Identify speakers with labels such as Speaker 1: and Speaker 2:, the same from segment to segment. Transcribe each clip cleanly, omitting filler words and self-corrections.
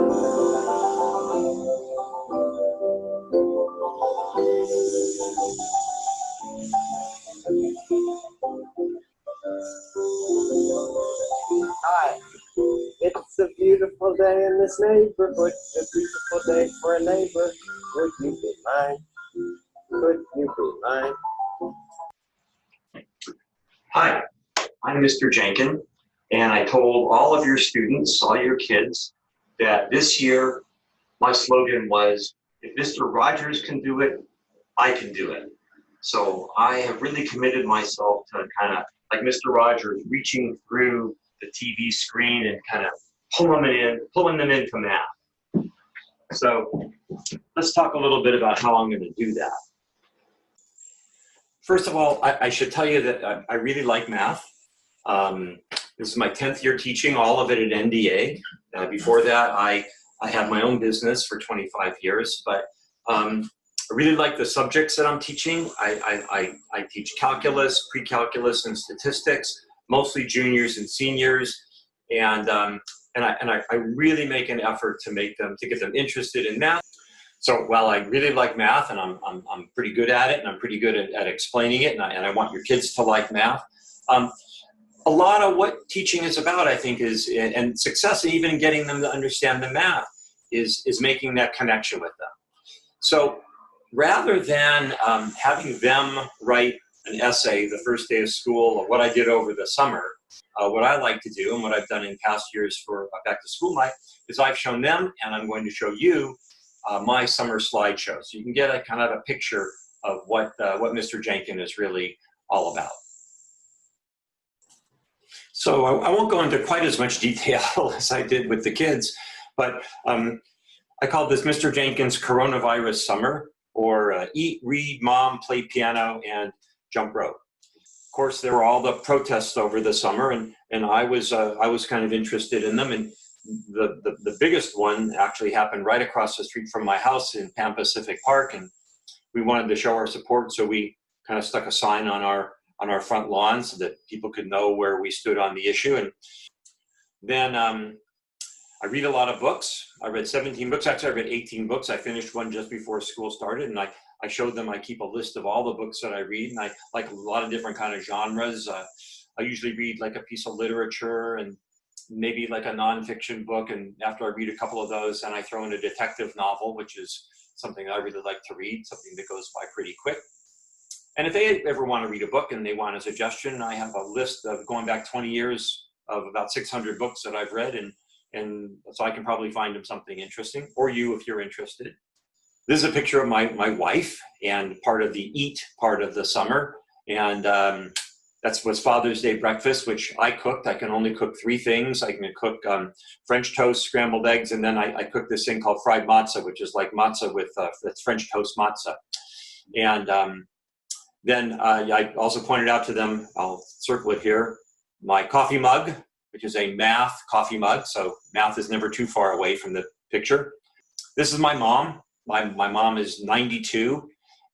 Speaker 1: Hi, it's a beautiful day in this neighborhood, a beautiful day for a neighbor. Would you be mine? Could you be mine?
Speaker 2: Hi, I'm Mr. Jenkin, and I told all of your students, all your kids, that this year my slogan was, if Mr. Rogers can do it, I can do it. So I have really committed myself to kind of, like Mr. Rogers, reaching through the TV screen and kind of pulling them into math. So let's talk a little bit about how I'm going to do that. First of all, I should tell you that I really like math. This is my 10th year teaching, all of it at NDA. Before that, I had my own business for 25 years, but I really like the subjects that I'm teaching. I teach calculus, pre-calculus, and statistics, mostly juniors and seniors, and I really make an effort to get them interested in math. So while I really like math, and I'm pretty good at it, and I'm pretty good at explaining it, and I want your kids to like math, a lot of what teaching is about, I think, and success, even in getting them to understand the math, is making that connection with them. So rather than having them write an essay the first day of school of what I did over the summer, what I like to do and what I've done in past years for back to school night is I've shown them, and I'm going to show you my summer slideshow. So you can get a kind of a picture of what Mr. Jenkin is really all about. So I won't go into quite as much detail as I did with the kids, but I called this Mr. Jenkin's Coronavirus Summer, or Eat, Read, Mom, Play Piano, and Jump Rope. Of course, there were all the protests over the summer, and I was kind of interested in them. And the biggest one actually happened right across the street from my house in Pan Pacific Park, and we wanted to show our support, so we kind of stuck a sign on our front lawn so that people could know where we stood on the issue. And then I read a lot of books. I read 17 books. Actually, I read 18 books. I finished one just before school started, and I showed them. I keep a list of all the books that I read, and I like a lot of different kind of genres. I usually read like a piece of literature and maybe like a nonfiction book, and after I read a couple of those, then I throw in a detective novel, which is something I really like to read, something that goes by pretty quick. And if they ever want to read a book and they want a suggestion, I have a list of going back 20 years of about 600 books that I've read, and so I can probably find them something interesting, or you if you're interested. This is a picture of my wife and part of the Eat part of the summer, and that was Father's Day breakfast, which I cooked. I can only cook 3 things. I can cook French toast, scrambled eggs, and then I cook this thing called fried matzah, which is like matzah with it's French toast matzah. And then I also pointed out to them, I'll circle it here, my coffee mug, which is a math coffee mug. So math is never too far away from the picture. This is my mom. My mom is 92,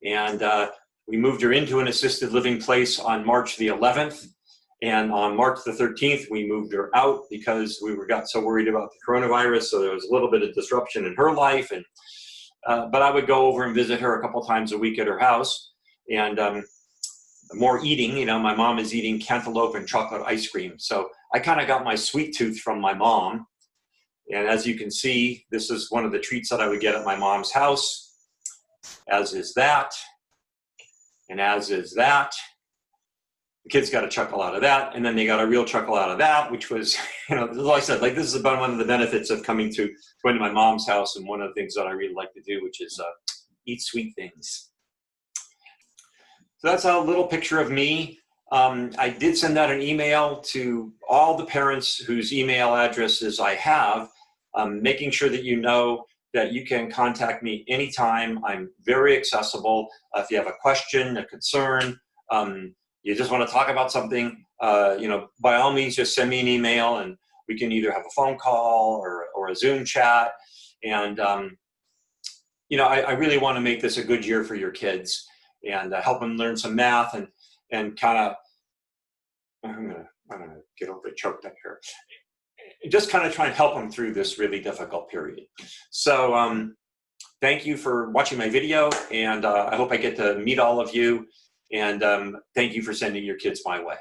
Speaker 2: and we moved her into an assisted living place on March the 11th. And on March the 13th, we moved her out because we got so worried about the coronavirus. So there was a little bit of disruption in her life. And but I would go over and visit her a couple times a week at her house. And more eating, you know, my mom is eating cantaloupe and chocolate ice cream. So I kind of got my sweet tooth from my mom. And as you can see, this is one of the treats that I would get at my mom's house, as is that, and as is that. The kids got a chuckle out of that, and then they got a real chuckle out of that, which was, you know, like I said, like this is about one of the benefits of going to my mom's house, and one of the things that I really like to do, which is eat sweet things. So that's a little picture of me. I did send out an email to all the parents whose email addresses I have, making sure that you know that you can contact me anytime. I'm very accessible. If you have a question, a concern, you just want to talk about something, you know, by all means, just send me an email, and we can either have a phone call or a Zoom chat. And, you know, I really want to make this a good year for your kids and help them learn some math and kind of, I'm gonna get over choked up here, just kind of try and help them through this really difficult period. So thank you for watching my video, and I hope I get to meet all of you, and thank you for sending your kids my way.